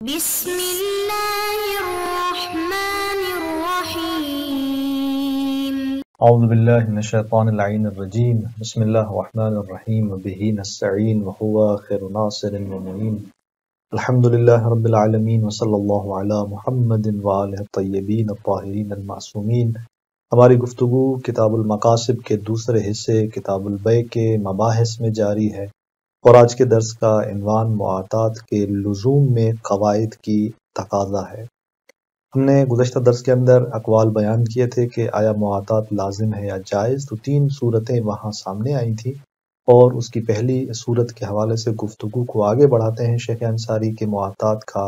بسم الله الرحمن الرحيم. اعوذ باللہ من الشیطان اللعین الرجیم. بسم اللہ الرحمن الرحیم وبہ نستعین وهو خیر ناصر ومعین. الحمد للہ رب العالمین وصلی اللہ علی محمد وآلہ الطیبین الطاہرین المعصومین. ہماری گفتگو کتاب المقاصد کے دوسرے حصے کتاب البیع کے مباحث میں جاری ہے، اور آج کے درس کا عنوان معاطات کے لزوم میں قواعد کی تقاضا ہے۔ ہم نے گزشتہ درس کے اندر اقوال بیان کیے تھے کہ آیا معاطات لازم ہے یا جائز، تو 3 صورتیں وہاں سامنے آئی تھیں، اور اس کی پہلی صورت کے حوالے سے گفتگو کو آگے بڑھاتے ہیں شیخ انصاری کے معاطات کا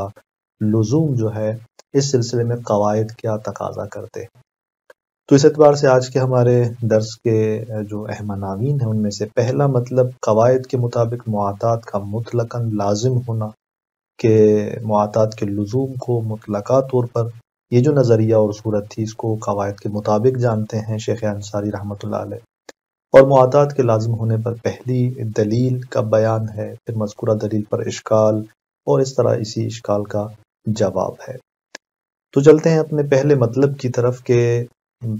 لزوم جو ہے اس سلسلے میں قواعد کیا تقاضا کرتے ہیں۔ تو اس اعتبار سے آج کے ہمارے درس کے جو اہم عناوین ہیں ان میں سے پہلا مطلب قواعد کے مطابق معاطات کا مطلقاً لازم ہونا، کہ معاطات کے لزوم کو مطلقہ طور پر یہ جو نظریہ اور صورت تھی اس کو قواعد کے مطابق جانتے ہیں شیخ انصاری رحمۃ اللہ علیہ، اور معاطات کے لازم ہونے پر پہلی دلیل کا بیان ہے، پھر مذکورہ دلیل پر اشکال، اور اس طرح اسی اشکال کا جواب ہے۔ تو چلتے ہیں اپنے پہلے مطلب کی طرف کہ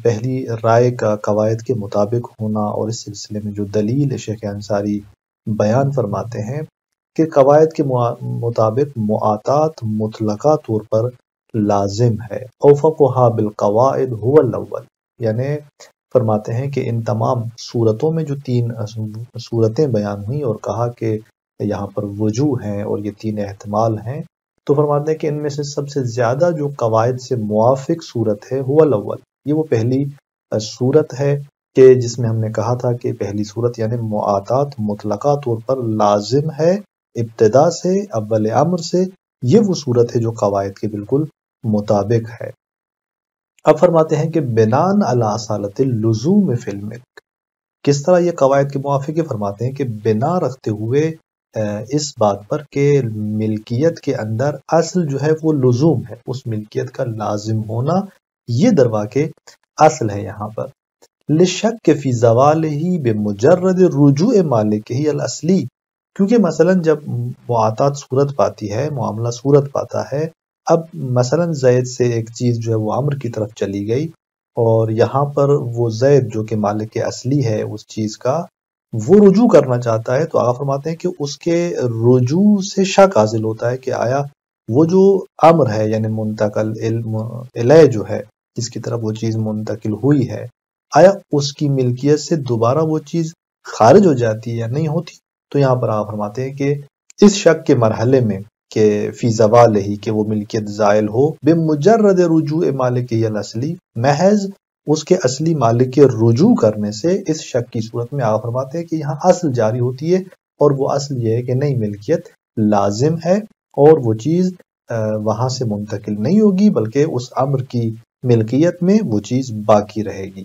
پہلی رائے کا قواعد کے مطابق ہونا، اور اس سلسلے میں جو دلیل شیخ انصاری بیان فرماتے ہیں کہ قواعد کے مطابق معاطات مطلقہ طور پر لازم ہے۔ اوفقھا بالقواعد هو الاول، یعنی فرماتے ہیں کہ ان تمام صورتوں میں جو 3 صورتیں بیان ہوئیں اور کہا کہ یہاں پر وجوہ ہیں اور یہ 3 احتمال ہیں، تو فرماتے ہیں کہ ان میں سے سب سے زیادہ جو قواعد سے موافق صورت ہے هو الاول، یہ وہ پہلی صورت ہے کہ جس میں ہم نے کہا تھا کہ پہلی صورت یعنی معاطات مطلقہ طور پر لازم ہے ابتدا سے، اول امر سے، یہ وہ صورت ہے جو قواعد کے بالکل مطابق ہے۔ اب فرماتے ہیں کہ بناءً علی اصالۃ اللزوم فی الملک، کس طرح یہ قواعد کے موافق ہے؟ فرماتے ہیں کہ بنا رکھتے ہوئے اس بات پر کہ ملکیت کے اندر اصل جو ہے وہ لزوم ہے، اس ملکیت کا لازم ہونا یہ درواقع اصل ہے یہاں پر۔ لشک فی زوالہ بمجرد رجوع مالکہ الاصلی، کیونکہ مثلا جب معاطات صورت پاتی ہے، معاملہ صورت پاتا ہے، اب مثلا زید سے ایک چیز جو ہے وہ عمر کی طرف چلی گئی، اور یہاں پر وہ زید جو کہ مالک اصلی ہے اس چیز کا، وہ رجوع کرنا چاہتا ہے، تو آقا فرماتے ہیں کہ اس کے رجوع سے شک حاصل ہوتا ہے کہ آیا وہ جو امر ہے یعنی منتقل الیہ جو ہے جس کی طرف وہ چیز منتقل ہوئی ہے، آیا اس کی ملکیت سے دوبارہ وہ چیز خارج ہو جاتی ہے یا نہیں ہوتی۔ تو یہاں پر آپ فرماتے ہیں کہ اس شک کے مرحلے میں کہ فی زوالہ کہ وہ ملکیت زائل ہو، بمجرد رجوع مالک الاصلی، محض اس کے اصلی مالک کے رجوع کرنے سے، اس شک کی صورت میں آپ فرماتے ہیں کہ یہاں اصل جاری ہوتی ہے، اور وہ اصل یہ ہے کہ نہیں، ملکیت لازم ہے اور وہ چیز وہاں سے منتقل نہیں ہوگی، بلکہ اس امر کی ملکیت میں وہ چیز باقی رہے گی۔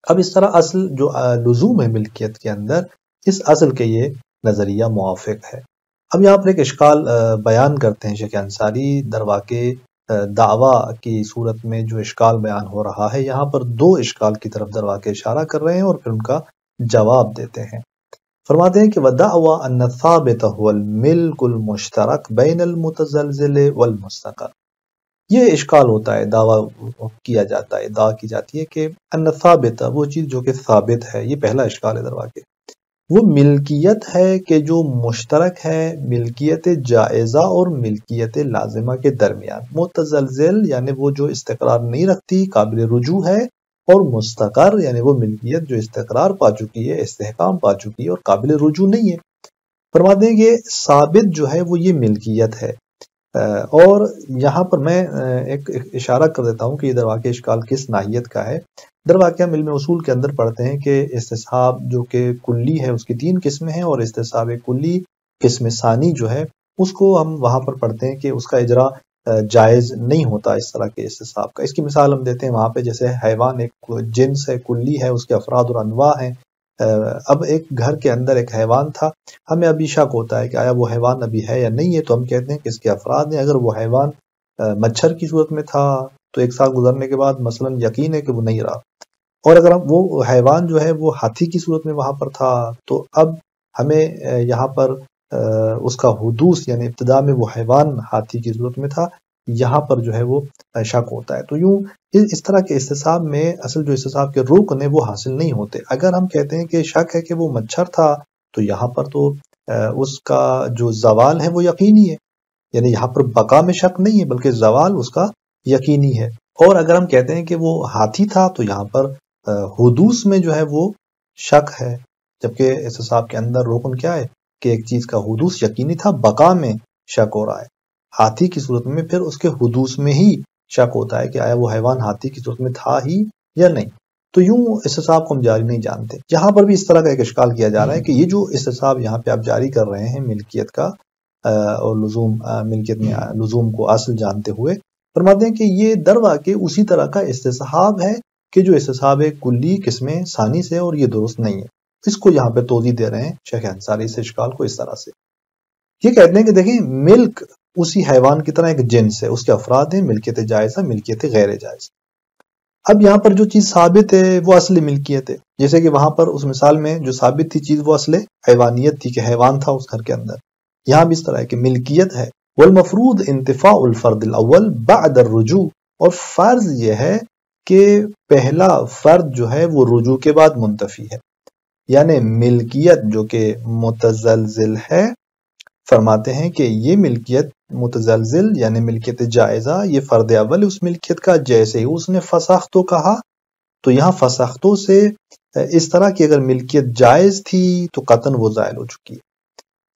اب اس طرح اصل جو لزوم ہے ملکیت کے اندر، اس اصل کے یہ نظریہ موافق ہے۔ اب یہاں پر ایک اشکال بیان کرتے ہیں شیخ انصاری، درواقع دعویٰ کی صورت میں جو اشکال بیان ہو رہا ہے، یہاں پر 2 اشکال کی طرف درواقع اشارہ کر رہے ہیں اور پھر ان کا جواب دیتے ہیں۔ فرماتے ہیں کہ وَدَعْوَى أَنَّ الثَّابِتَ هُوَ الْمِلْكُ الْمُشْتَرَكُ بَيْنَ الْمُتَزَلْزِلِ وَالْمُسْتَقَرِّ۔ یہ اشکال ہوتا ہے، دعویٰ کیا جاتا ہے، ادعا کی جاتی ہے کہ ان ثابت، وہ چیز جو کہ ثابت ہے، یہ پہلا اشکال ہے درواقع، وہ ملکیت ہے کہ جو مشترک ہے ملکیت جائزہ اور ملکیت لازمہ کے درمیان، متزلزل یعنی وہ جو استقرار نہیں رکھتی، قابل رجوع ہے، اور مستقر یعنی وہ ملکیت جو استقرار پا چکی ہے، استحکام پا چکی ہے اور قابل رجوع نہیں ہے۔ فرماتے ہیں کہ ثابت جو ہے وہ یہ ملکیت ہے، اور یہاں پر میں ایک اشارہ کر دیتا ہوں کہ یہ درواقع اشکال کس ناحیت کا ہے۔ درواقع ہم علم اصول کے اندر پڑھتے ہیں کہ استصحاب جو کہ کلی ہے اس کی 3 قسمیں ہیں، اور استصحاب کلی قسم ثانی جو ہے اس کو ہم وہاں پر پڑھتے ہیں کہ اس کا اجرا جائز نہیں ہوتا اس طرح کے استصحاب کا۔ اس کی مثال ہم دیتے ہیں وہاں پہ، جیسے حیوان ایک جنس ہے، کلی ہے، اس کے افراد اور انواع ہیں۔ اب ایک گھر کے اندر ایک حیوان تھا، ہمیں ابھی شک ہوتا ہے کہ آیا وہ حیوان ابھی ہے یا نہیں ہے، تو ہم کہتے ہیں کہ اس کے افراد ہیں۔ اگر وہ حیوان مچھر کی صورت میں تھا تو 1 سال گزرنے کے بعد مثلا یقین ہے کہ وہ نہیں رہا، اور اگر وہ حیوان جو ہے وہ ہاتھی کی صورت میں وہاں پر تھا، تو اب ہمیں یہاں پر اس کا حدوث یعنی ابتدا میں وہ حیوان ہاتھی کی صورت میں تھا، یہاں پر جو ہے وہ شک ہوتا ہے۔ تو یوں اس طرح کے استصحاب میں اصل جو استصحاب کے رکن ہیں وہ حاصل نہیں ہوتے۔ اگر ہم کہتے ہیں کہ شک ہے کہ وہ مچھر تھا تو یہاں پر تو اس کا جو زوال ہے وہ یقینی ہے، یعنی یہاں پر بقا میں شک نہیں ہے بلکہ زوال اس کا یقینی ہے۔ اور اگر ہم کہتے ہیں کہ وہ ہاتھی تھا تو یہاں پر حدوث میں جو ہے وہ شک ہے، جبکہ استصحاب کے اندر رکن کیا ہے کہ ایک چیز کا حدوث یقینی تھا، بقا میں شک ہو رہا ہے۔ ہاتھی کی صورت میں پھر اس کے حدوث میں ہی شک ہوتا ہے کہ آیا وہ حیوان ہاتھی کی صورت میں تھا ہی یا نہیں۔ تو یوں استصحاب کو ہم جاری نہیں جانتے۔ یہاں پر بھی اس طرح کا ایک اشکال کیا جا رہا ہے کہ یہ جو استصحاب یہاں پہ آپ جاری کر رہے ہیں ملکیت کا اور لزوم، ملکیت میں لزوم کو اصل جانتے ہوئے، فرماتے ہیں کہ یہ در واقع اسی طرح کا استصحاب ہے کہ جو استصحاب کلی قسم ثانی سے، اور یہ درست نہیں ہے۔ اس کو یہاں پہ توضیح دے رہے ہیں شیخ انصاری اس اشکال کو اس طرح سے۔ یہ کہتے ہیں کہ دیکھیں ملک اسی حیوان کی طرح ایک جنس ہے، اس کے افراد ہیں، ملکیت جائزہ، ملکیت غیر جائز۔ اب یہاں پر جو چیز ثابت ہے وہ اصل ملکیت ہے، جیسے کہ وہاں پر اس مثال میں جو ثابت تھی چیز وہ اصل حیوانیت تھی کہ حیوان تھا اس گھر کے اندر۔ یہاں بھی اس طرح ہے کہ ملکیت ہے۔ والمفروض انتفاع الفرد الاول بعد الرجوع، اور فرض یہ ہے کہ پہلا فرد جو ہے وہ رجوع کے بعد منتفی ہے، یعنی ملکیت جو کہ متزلزل ہے، فرماتے ہیں کہ یہ ملکیت متزلزل یعنی ملکیت جائزہ، یہ فرد اول اس ملکیت کا، جیسے ہی اس نے فسختو کہا تو یہاں فسختو سے اس طرح کی اگر ملکیت جائز تھی تو قطعاً وہ زائل ہو چکی ہے۔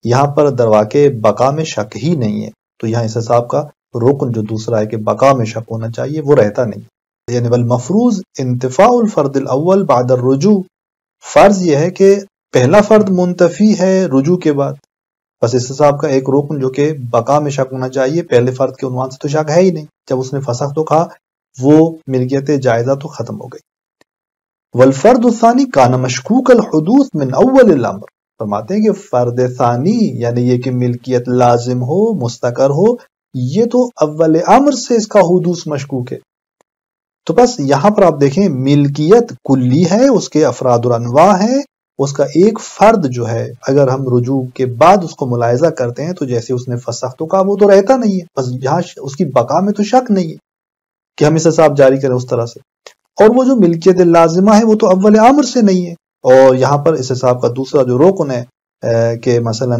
یہاں پر در واقع بقا میں شک ہی نہیں ہے، تو یہاں استصحاب کا رکن جو دوسرا ہے کہ بقا میں شک ہونا چاہیے وہ رہتا نہیں، یعنی والمفروض انتفاع الفرد الاول بعد الرجوع، فرض یہ ہے کہ پہلا فرد منتفی ہے رجوع کے بعد، بس استصحاب کا ایک رکن جو کہ بقا میں شک ہونا چاہیے، پہلے فرد کے عنوان سے تو شک ہے ہی نہیں، جب اس نے فسخ تو کہا وہ ملکیت جائزہ تو ختم ہو گئی۔ والفرد الثانی کان مشکوک الحدوث من اول الامر، فرماتے ہیں کہ فرد ثانی یعنی یہ کہ ملکیت لازم ہو، مستقر ہو، یہ تو اول امر سے اس کا حدوث مشکوک ہے۔ تو بس یہاں پر آپ دیکھیں ملکیت کلی ہے، اس کے افراد اور انواع ہیں، اس کا ایک فرد جو ہے اگر ہم رجوع کے بعد اس کو ملاحظہ کرتے ہیں تو جیسے اس نے فسخ تو کہا وہ تو رہتا نہیں ہے، بس یہاں اس کی بقا میں تو شک نہیں ہے کہ ہم استصحاب جاری کریں اس طرح سے۔ اور وہ جو ملکیت لازمہ ہے وہ تو اول امر سے نہیں ہے، اور یہاں پر استصحاب کا دوسرا جو رکن ہے کہ مثلا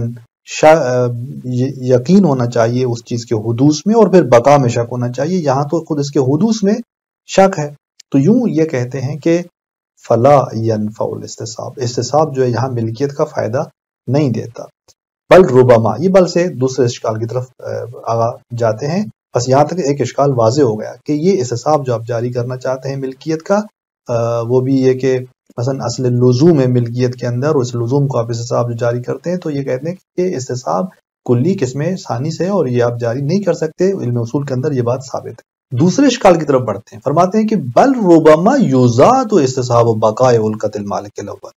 یقین ہونا چاہیے اس چیز کے حدوث میں، اور پھر بقا میں شک ہونا چاہیے، یہاں تو خود اس کے حدوث میں شک ہے۔ تو یوں یہ کہتے ہیں کہ فلا ينفع الاستصحاب، استصحاب جو ہے یہاں ملکیت کا فائدہ نہیں دیتا، بل ربما، یہ بل سے دوسرے اشکال کی طرف آگا جاتے ہیں۔ بس یہاں تک ایک اشکال واضح ہو گیا کہ یہ استصحاب جو آپ جاری کرنا چاہتے ہیں ملکیت کا، وہ بھی یہ کہ مثلا اصل لزوم ہے ملکیت کے اندر، اور اس لزوم کو آپ استصحاب جو جاری کرتے ہیں تو یہ کہتے ہیں کہ یہ استصحاب کلی قسم ثانی سے، اور یہ آپ جاری نہیں کر سکتے، علم اصول کے اندر یہ بات ثابت ہے۔ دوسرے اشکال کی طرف بڑھتے ہیں، فرماتے ہیں کہ بل ربما یزاد استصحاب بقاء القت المالک الاول،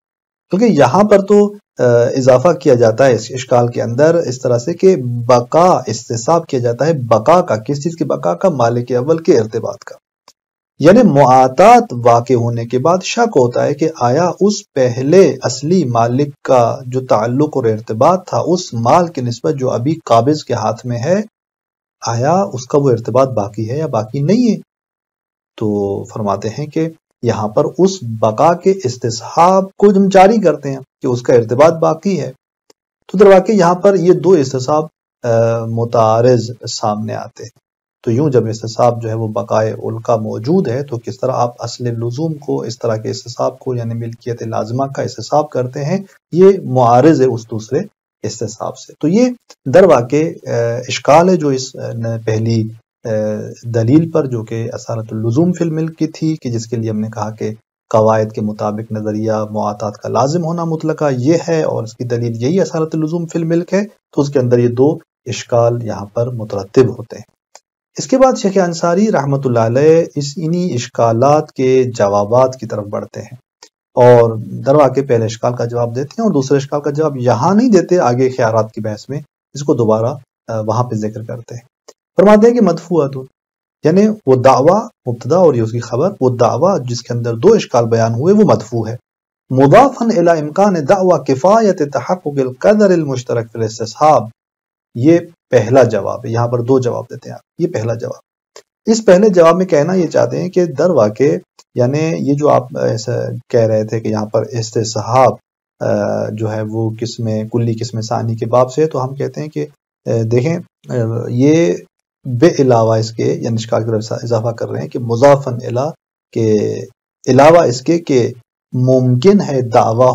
کیونکہ یہاں پر تو اضافہ کیا جاتا ہے اس اشکال کے اندر اس طرح سے کہ بقا استصحاب کیا جاتا ہے بقا کا، کس چیز کی بقا کا؟ مالک اول کے ارتباط کا، یعنی معاطات واقع ہونے کے بعد شک ہوتا ہے کہ آیا اس پہلے اصلی مالک کا جو تعلق اور ارتباط تھا اس مال کی نسبت جو ابھی قابض کے ہاتھ میں ہے، آیا اس کا وہ ارتباط باقی ہے یا باقی نہیں ہے؟ تو فرماتے ہیں کہ یہاں پر اس بقا کے استصحاب کو ہم جاری کرتے ہیں کہ اس کا ارتباط باقی ہے، تو در واقع یہاں پر یہ دو استصحاب متعارض سامنے آتے ہیں۔ تو یوں جب استصحاب جو ہے وہ بقائے القا موجود ہے تو کس طرح آپ اصل لزوم کو اس طرح کے استصحاب کو یعنی ملکیت لازمہ کا استصحاب کرتے ہیں، یہ معارض ہے اس دوسرے استصحاب سے۔ تو یہ در واقع اشکال ہے جو اس پہلی دلیل پر جو کہ اصالت اللزوم فی الملک کی تھی، کہ جس کے لیے ہم نے کہا کہ قواعد کے مطابق نظریہ معاطات کا لازم ہونا مطلقہ یہ ہے، اور اس کی دلیل یہی اصالت اللزوم فی الملک ہے، تو اس کے اندر یہ دو اشکال یہاں پر مترتب ہوتے ہیں۔ اس کے بعد شیخ انصاری رحمۃ اللہ علیہ انہی اشکالات کے جوابات کی طرف بڑھتے ہیں، اور در واقع پہلے اشکال کا جواب دیتے ہیں اور دوسرے اشکال کا جواب یہاں نہیں دیتے، آگے خیارات کی بحث میں اس کو دوبارہ وہاں پہ ذکر کرتے ہیں۔ فرماتے ہیں کہ مدفوعۃ، یعنی وہ دعویٰ مبتدا اور یہ اس کی خبر، وہ دعویٰ جس کے اندر دو اشکال بیان ہوئے وہ مدفوع ہے، مضافن الی امکان دعوی کفایت تحقق القدر المشترک فی الاستصحاب. یہ پہلا جواب ہے. یہاں پر دو جواب دیتے ہیں آپ. یہ پہلا جواب. اس پہلے جواب میں کہنا یہ چاہتے ہیں کہ در واقع یعنی یہ جو آپ ایسا کہہ رہے تھے کہ یہاں پر استصحاب جو ہے وہ قسم کلی قسم ثانی کے باب سے ہے، تو ہم کہتے ہیں کہ دیکھیں یہ بے علاوہ اس کے یعنی اشکال کی طرف اضافہ کر رہے ہیں کہ مضافن الی کے علاوہ اس کے کہ ممکن ہے ادعا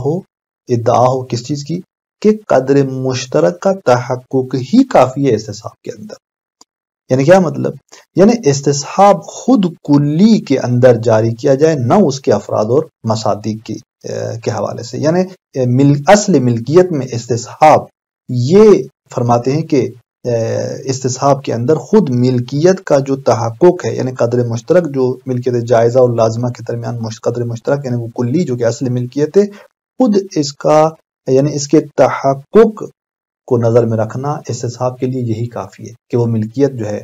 ہو کس چیز کی کہ قدر مشترک کا تحقق ہی کافی ہے استصحاب کے اندر. یعنی کیا مطلب؟ یعنی استصحاب خود کلی کے اندر جاری کیا جائے، نہ اس کے افراد اور مصادیق کے حوالے سے. یعنی اصل ملکیت میں استصحاب یہ فرماتے ہیں کہ استصحاب کے اندر خود ملکیت کا جو تحقق ہے، یعنی قدر مشترک جو ملکیت جائزہ اور لازمہ کے درمیان قدر مشترک یعنی وہ کلی جو کہ اصل ملکیت ہے، خود اس کا یعنی اس کے تحقق کو نظر میں رکھنا استصحاب کے لیے یہی کافی ہے کہ وہ ملکیت جو ہے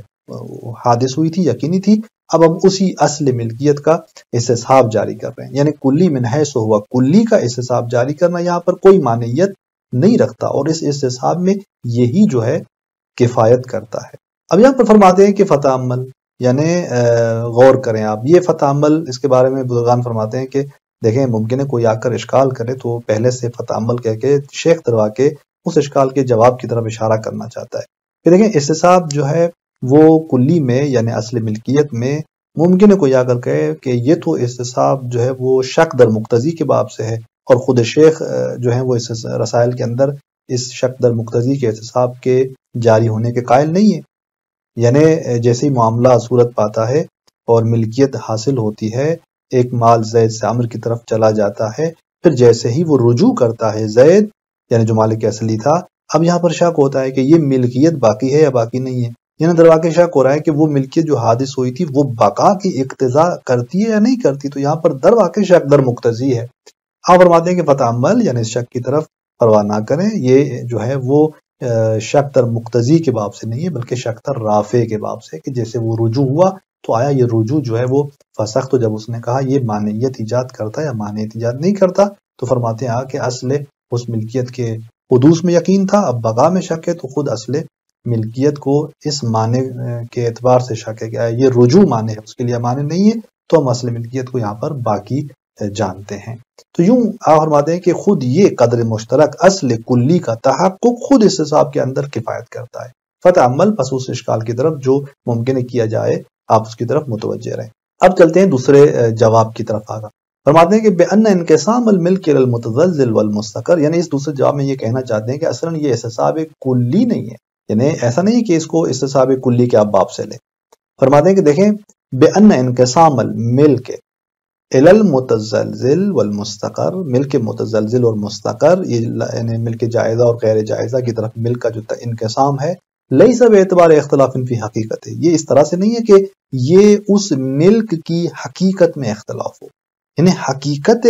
حادث ہوئی تھی، یقینی تھی، اب ہم اسی اصل ملکیت کا استصحاب جاری کر رہے ہیں. یعنی کلی من حیث ہوا کلی کا استصحاب جاری کرنا یہاں پر کوئی مانعیت نہیں رکھتا، اور اس استصحاب میں یہی جو ہے کفایت کرتا ہے. اب یہاں پر فرماتے ہیں کہ فتح عمل یعنی غور کریں آپ. یہ فتح عمل اس کے بارے میں بزرگان فرماتے ہیں کہ دیکھیں ممکن ہے کوئی آ کر اشکال کرے تو پہلے سے فتح عمل کہہ کے شیخ دروا کے اس اشکال کے جواب کی طرف اشارہ کرنا چاہتا ہے کہ دیکھیں استصحاب جو ہے وہ کلی میں یعنی اصل ملکیت میں ممکن ہے کوئی آ کر کہے کہ یہ تو استصحاب جو ہے وہ شک در مقتضی کے باب سے ہے، اور خود شیخ جو ہیں وہ اس رسائل کے اندر اس شک در مقتضی کے استصحاب کے جاری ہونے کے قائل نہیں ہے. یعنی جیسے ہی معاملہ صورت پاتا ہے اور ملکیت حاصل ہوتی ہے، ایک مال زید سے عمر کی طرف چلا جاتا ہے، پھر جیسے ہی وہ رجوع کرتا ہے زید یعنی جو مالک اصلی تھا، اب یہاں پر شک ہوتا ہے کہ یہ ملکیت باقی ہے یا باقی نہیں ہے. یعنی در واقع شک ہو رہا ہے کہ وہ ملکیت جو حادث ہوئی تھی وہ بقا کی اقتضا کرتی ہے یا نہیں کرتی. تو یہاں پر در واقع شک در مقتضی ہے. آپ فرماتے ہیں کہ فتح عمل یعنی اس شک کی طرف پرواہ نہ کریں، یہ جو ہے وہ شک در مقتضی کے باب سے نہیں ہے بلکہ شک در رافع کے باب سے، کہ جیسے وہ رجوع ہوا تو آیا یہ رجوع جو ہے وہ فسخ، تو جب اس نے کہا یہ مانعیت ایجاد کرتا ہے یا مانعیت ایجاد نہیں کرتا، تو فرماتے ہیں کہ اصل اس ملکیت کے حدوث میں یقین تھا، اب بقا میں شک ہے، تو خود اصل ملکیت کو اس معنی کے اعتبار سے شک ہے کہ یہ رجوع معنی ہے، اس کے لیے معنی نہیں ہے، تو ہم اصل ملکیت کو یہاں پر باقی جانتے ہیں. تو یوں آپ فرماتے ہیں کہ خود یہ قدر مشترک اصل کلی کا تحقق خود استصحاب کے اندر کفایت کرتا ہے. فتح عمل پس اس اشکال کی طرف جو ممکن ہے کیا جائے آپ اس کی طرف متوجہ رہیں. اب چلتے ہیں دوسرے جواب کی طرف. آگا فرماتے ہیں کہ بأن انقسام الملک الى المتزلزل والمستقر، یعنی اس دوسرے جواب میں یہ کہنا چاہتے ہیں کہ اصلا یہ استصحاب کلی نہیں ہے، یعنی ایسا نہیں کہ اس کو استصحاب کلی کے آپ باب سے لیں. فرماتے ہیں کہ دیکھیں بأن انقسام الملک الى المتزلزل والمستقر، ملک متزلزل اور مستقر یعنی ملک جائزہ اور غیر جائزہ کی طرف ملک کا جو انقسام ہے، لیس باعتبار اختلاف فی حقیقت، یہ اس طرح سے نہیں ہے کہ یہ اس ملک کی حقیقت میں اختلاف ہو، یعنی حقیقت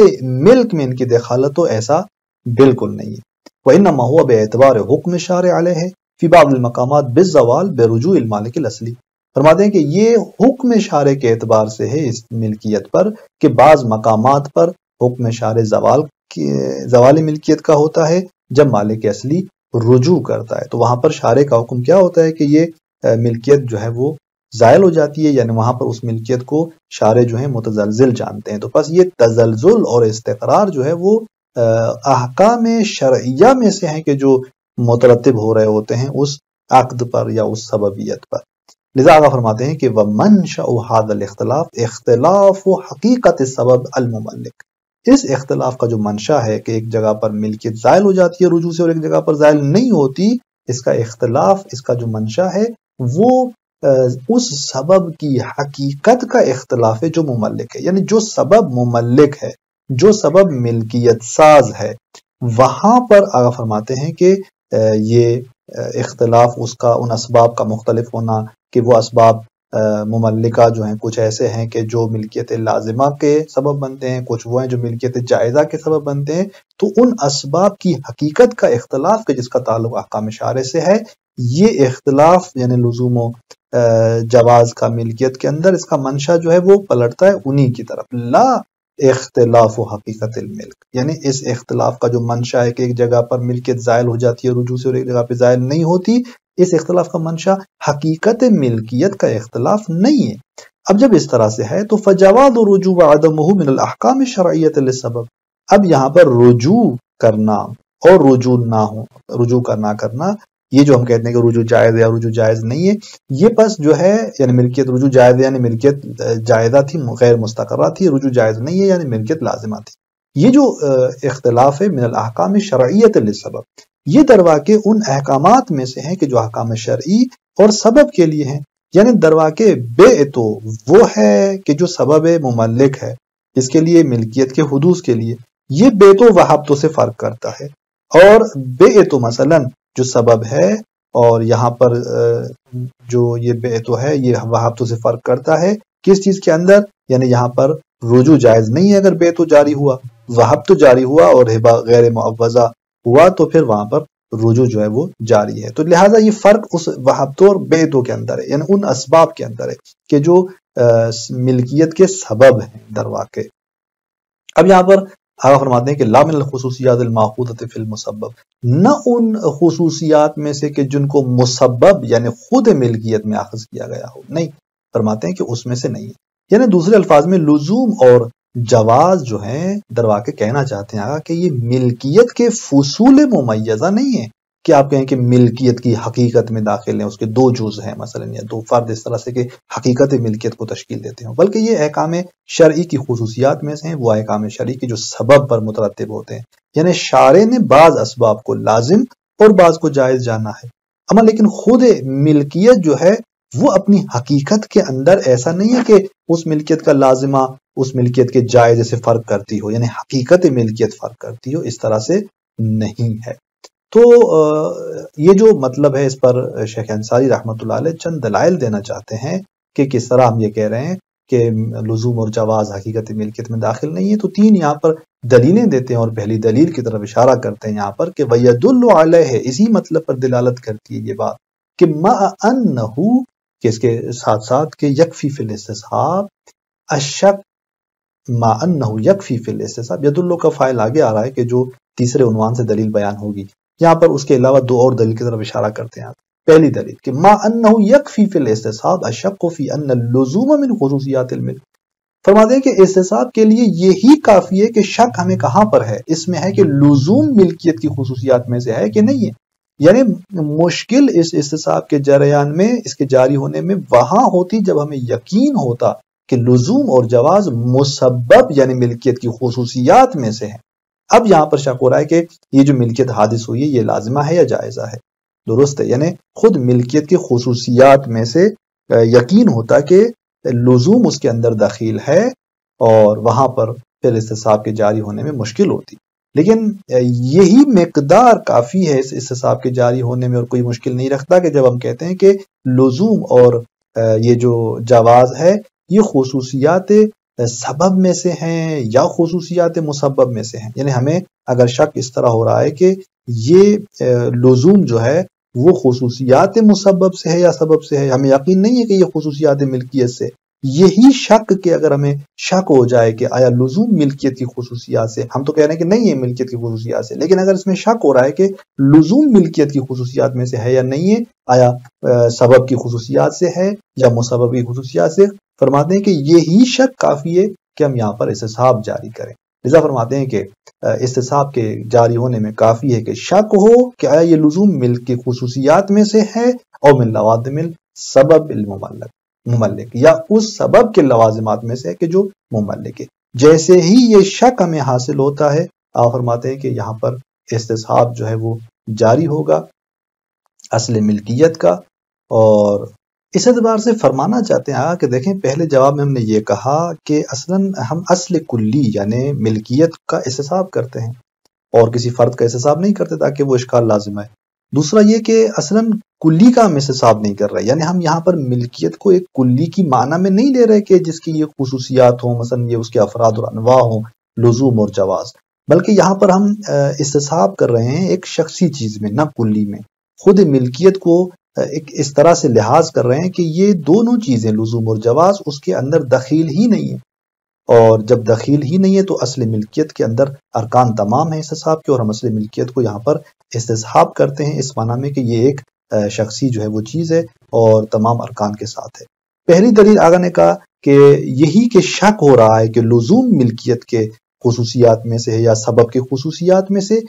ملک میں ان کی دخالت ہو، ایسا بالکل نہیں ہے. وانما هو باعتبار حکم شارع علیہ فی بعض المقامات بالزوال برجوع المالک الاصلی. فرماتے ہیں کہ یہ حکم شارع کے اعتبار سے ہے اس ملکیت پر کہ بعض مقامات پر حکم شارع زوال ملکیت کا ہوتا ہے جب مالک اصلی رجوع کرتا ہے، تو وہاں پر شارع کا حکم کیا ہوتا ہے کہ یہ ملکیت جو ہے وہ زائل ہو جاتی ہے، یعنی وہاں پر اس ملکیت کو شارع جو ہے متزلزل جانتے ہیں. تو پس یہ تزلزل اور استقرار جو ہے وہ احکام شرعیہ میں سے ہیں کہ جو مترتب ہو رہے ہوتے ہیں اس عقد پر یا اس سببیت پر. لذا آگا فرماتے ہیں کہ وَمَنْشَأُ هَذَا الْاخْتِلَافِ اختلاف حقیقت السبب المملک، اس اختلاف کا جو منشا ہے کہ ایک جگہ پر ملکیت زائل ہو جاتی ہے رجوع سے اور ایک جگہ پر زائل نہیں ہوتی، اس کا اختلاف، اس کا جو منشا ہے وہ اس سبب کی حقیقت کا اختلاف ہے جو مملک ہے. یعنی جو سبب مملک ہے، جو سبب ملکیت ساز ہے، وہاں پر آگا فرماتے ہیں کہ یہ اختلاف اس کا ان اسباب کا مختلف ہونا کہ وہ اسباب مملکہ جو ہیں کچھ ایسے ہیں کہ جو ملکیت لازمہ کے سبب بنتے ہیں، کچھ وہ ہیں جو ملکیت جائزہ کے سبب بنتے ہیں. تو ان اسباب کی حقیقت کا اختلاف کہ جس کا تعلق احکام شارع سے ہے، یہ اختلاف یعنی لزوم و جواز کا ملکیت کے اندر اس کا منشا جو ہے وہ پلٹتا ہے انہی کی طرف، لا اختلاف و حقیقت الملک، یعنی اس اختلاف کا جو منشا ہے کہ ایک جگہ پر ملکیت زائل ہو جاتی ہے رجوع سے اور ایک جگہ پہ زائل نہیں ہوتی، اس اختلاف کا منشا حقیقت ملکیت کا اختلاف نہیں ہے۔ اب جب اس طرح سے ہے تو فجواز رجوع وعدمہ من الاحکام الشرعیۃ للسبب، اب یہاں پر رجوع کرنا اور رجوع کرنا یہ جو ہم کہتے ہیں کہ رجوع جائز یا رجوع جائز نہیں ہے، یہ بس جو ہے یعنی ملکیت رجوع جائز یعنی ملکیت جائزہ تھی غیر مستقرہ تھی، رجوع جائز نہیں ہے یعنی ملکیت لازمہ تھی۔ یہ جو اختلاف ہے من الاحکام الشرعیۃ للسبب، یہ درواقع ان احکامات میں سے ہیں کہ جو احکام شرعی اور سبب کے لیے ہیں، یعنی درواقع بے تو وہ ہے کہ جو سبب مملک ہے اس کے لیے ملکیت کے حدوث کے لیے، یہ بے تو وہابتوں سے فرق کرتا ہے، اور بے تو مثلا جو سبب ہے اور یہاں پر جو یہ بے تو ہے یہ وہابتوں سے فرق کرتا ہے کس چیز کے اندر، یعنی یہاں پر رجوع جائز نہیں ہے اگر بے تو جاری ہوا، وہب تو جاری ہوا اور ہبہ غیر معوضہ ہوا تو پھر وہاں پر رجوع جو ہے وہ جاری ہے۔ تو لہٰذا یہ فرق اس وہابتوں اور بیتوں کے اندر ہے، یعنی ان اسباب کے اندر ہے کہ جو ملکیت کے سبب ہیں درواقع۔ اب یہاں پر آگا فرماتے ہیں کہ لا من الخصوصیات الماخوذۃ فی المسبب، نہ ان خصوصیات میں سے کہ جن کو مسبب یعنی خود ملکیت میں اخذ کیا گیا ہو، نہیں، فرماتے ہیں کہ اس میں سے نہیں ہے۔ یعنی دوسرے الفاظ میں لزوم اور جواز جو ہیں درواقع کہنا چاہتے ہیں کہ یہ ملکیت کے فصول ممیزہ نہیں ہے کہ آپ کہیں کہ ملکیت کی حقیقت میں داخل ہیں، اس کے دو جز ہیں مثلا یا دو فرد اس طرح سے کہ حقیقت ملکیت کو تشکیل دیتے ہیں، بلکہ یہ احکام شرعی کی خصوصیات میں سے ہیں، وہ احکام شرعی کے جو سبب پر مترتب ہوتے ہیں، یعنی شارع نے بعض اسباب کو لازم اور بعض کو جائز جانا ہے، اما لیکن خود ملکیت جو ہے وہ اپنی حقیقت کے اندر ایسا نہیں ہے کہ اس ملکیت کا لازمہ اس ملکیت کے جائز سے فرق کرتی ہو، یعنی حقیقت ملکیت فرق کرتی ہو، اس طرح سے نہیں ہے۔ تو یہ جو مطلب ہے اس پر شیخ انصاری رحمۃ اللہ علیہ چند دلائل دینا چاہتے ہیں کہ کس طرح ہم یہ کہہ رہے ہیں کہ لزوم اور جواز حقیقت ملکیت میں داخل نہیں ہے، تو تین یہاں پر دلیلیں دیتے ہیں، اور پہلی دلیل کی طرف اشارہ کرتے ہیں یہاں پر کہ وَيَدُلُّ عَلَيْهِ، اسی مطلب پر دلالت کرتی ہے یہ بات کہ مَعَ أَنَّهُ، کہ اس کے ساتھ ساتھ کہ یکفی فی الاستصحاب الشک، مَعَ أَنَّهُ یکفی فی الاستصحاب، یدلو کا فائل آگے آ رہا ہے کہ جو تیسرے عنوان سے دلیل بیان ہوگی، یہاں پر اس کے علاوہ دو اور دلیل کی طرف اشارہ کرتے ہیں۔ پہلی دلیل کہ مَعَ أَنَّهُ یکفی فی الاستصحاب الشک فی أَنَّ اللزوم من خصوصیات الملک، فرماتے ہیں کہ استصحاب کے لیے یہی کافی ہے کہ شک ہمیں کہاں پر ہے، اس میں ہے کہ لزوم ملکیت کی خصوصیات میں سے ہے کہ نہیں ہے، یعنی مشکل اس استصحاب کے جریان میں اس کے جاری ہونے میں وہاں ہوتی جب ہمیں یقین ہوتا کہ لزوم اور جواز مسبب یعنی ملکیت کی خصوصیات میں سے ہیں۔ اب یہاں پر شک ہو رہا ہے کہ یہ جو ملکیت حادث ہوئی ہے یہ لازمہ ہے یا جائزہ ہے، درست ہے، یعنی خود ملکیت کی خصوصیات میں سے یقین ہوتا کہ لزوم اس کے اندر دخیل ہے اور وہاں پر پھر استصحاب کے جاری ہونے میں مشکل ہوتی، لیکن یہی مقدار کافی ہے اس استصحاب کے جاری ہونے میں اور کوئی مشکل نہیں رکھتا کہ جب ہم کہتے ہیں کہ لزوم اور یہ جو جواز ہے یہ خصوصیات سبب میں سے ہیں یا خصوصیات مسبب میں سے ہیں، یعنی ہمیں اگر شک اس طرح ہو رہا ہے کہ یہ لزوم جو ہے وہ خصوصیات مسبب سے ہے یا سبب سے ہے، ہمیں یقین نہیں ہے کہ یہ خصوصیات ملکیت سے، یہی شک کہ اگر ہمیں شک ہو جائے کہ آیا لزوم ملکیت کی خصوصیات سے، ہم تو کہہ رہے ہیں کہ نہیں ہے ملکیت کی خصوصیات سے، لیکن اگر اس میں شک ہو رہا ہے کہ لزوم ملکیت کی خصوصیات میں سے ہے یا نہیں ہے، آیا سبب کی خصوصیات سے ہے یا مسبب کی خصوصیات سے، فرماتے ہیں کہ یہی شک کافی ہے کہ ہم یہاں پر استصحاب جاری کریں۔ لذا فرماتے ہیں کہ استصحاب کے جاری ہونے میں کافی ہے کہ شک ہو کہ آیا یہ لزوم ملک کی خصوصیات میں سے ہے اور من لوازم السبب المملک، یا اس سبب کے لوازمات میں سے ہے کہ جو مملک ہے۔ جیسے ہی یہ شک ہمیں حاصل ہوتا ہے، آپ فرماتے ہیں کہ یہاں پر استصحاب جو ہے وہ جاری ہوگا اصل ملکیت کا، اور اس اعتبار سے فرمانا چاہتے ہیں کہ دیکھیں پہلے جواب میں ہم نے یہ کہا کہ اصلاً ہم اصل کلی یعنی ملکیت کا استصحاب کرتے ہیں اور کسی فرد کا استصحاب نہیں کرتے تاکہ وہ اشکال لازم ہے۔ دوسرا یہ کہ اصلاً کلی کا ہم استصحاب نہیں کر رہے، یعنی ہم یہاں پر ملکیت کو ایک کلی کی معنی میں نہیں لے رہے کہ جس کی یہ خصوصیات ہوں، مثلا یہ اس کے افراد اور انواع ہوں، لزوم اور جواز، بلکہ یہاں پر ہم استصحاب کر رہے ہیں ایک شخصی چیز میں، نہ کلی میں۔ خود ملکیت کو ایک اس طرح سے لحاظ کر رہے ہیں کہ یہ دونوں چیزیں لزوم اور جواز اس کے اندر دخیل ہی نہیں ہے، اور جب دخیل ہی نہیں ہے تو اصل ملکیت کے اندر ارکان تمام ہیں استصحاب کے، اور ہم اصل ملکیت کو یہاں پر استصحاب کرتے ہیں اس معنی میں کہ یہ ایک شخصی جو ہے وہ چیز ہے اور تمام ارکان کے ساتھ ہے۔ پہلی دلیل آگا نے کہا کہ یہی کہ شک ہو رہا ہے کہ لزوم ملکیت کے خصوصیات میں سے ہے یا سبب کے خصوصیات میں سے،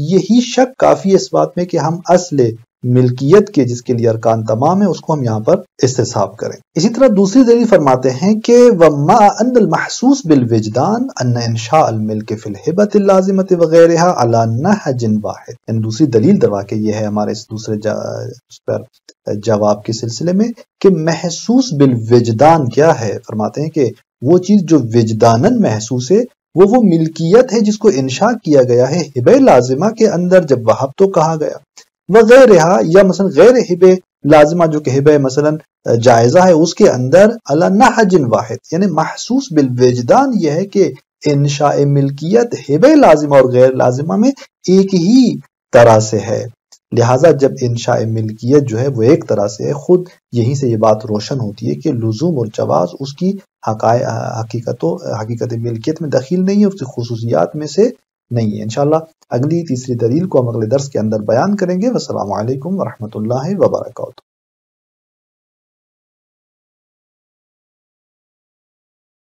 یہی شک کافی ہے اس بات میں کہ ہم اصل ملکیت کے جس کے لیے ارکان تمام ہے اس کو ہم یہاں پر استصحاب کریں۔ اسی طرح دوسری دلیل فرماتے ہیں کہ وَمَا أَنَّ الْمَحْسُوسِ بِالْوِجْدَانِ أَنَّ إِنْشَاءَ الْمِلْكِ فِي الْهِبَةِ اللَّازِمَةِ وَغَيْرِهَا عَلَى نَهْجٍ واحد، یعنی دوسری دلیل دروا کے یہ ہے ہمارے اس دوسرے پر جواب کے سلسلے میں کہ محسوس بالوجدان کیا ہے۔ فرماتے ہیں کہ وہ چیز جو وجداناً محسوس ہے وہ ملکیت ہے جس کو انشاء کیا گیا ہے ہبہ لازمہ کے اندر جب وہب تو کہا گیا، وغیرہ یا مثلا غیر ہبہ لازمہ جو کہ ہبہ مثلا جائزہ ہے اس کے اندر علی نہج واحد، یعنی محسوس بالوجدان یہ ہے کہ انشاء ملکیت ہبہ لازمہ اور غیر لازمہ میں ایک ہی طرح سے ہے، لہٰذا جب انشاء ملکیت جو ہے وہ ایک طرح سے ہے، خود یہیں سے یہ بات روشن ہوتی ہے کہ لزوم اور جواز اس کی حقیقت ملکیت میں دخیل نہیں ہے، اس کی خصوصیات میں سے نہیں ہے۔ انشاءاللہ اگلی تیسری دلیل کو ہم اگلے درس کے اندر بیان کریں گے۔ والسلام علیکم ورحمۃ اللہ وبرکاتہ۔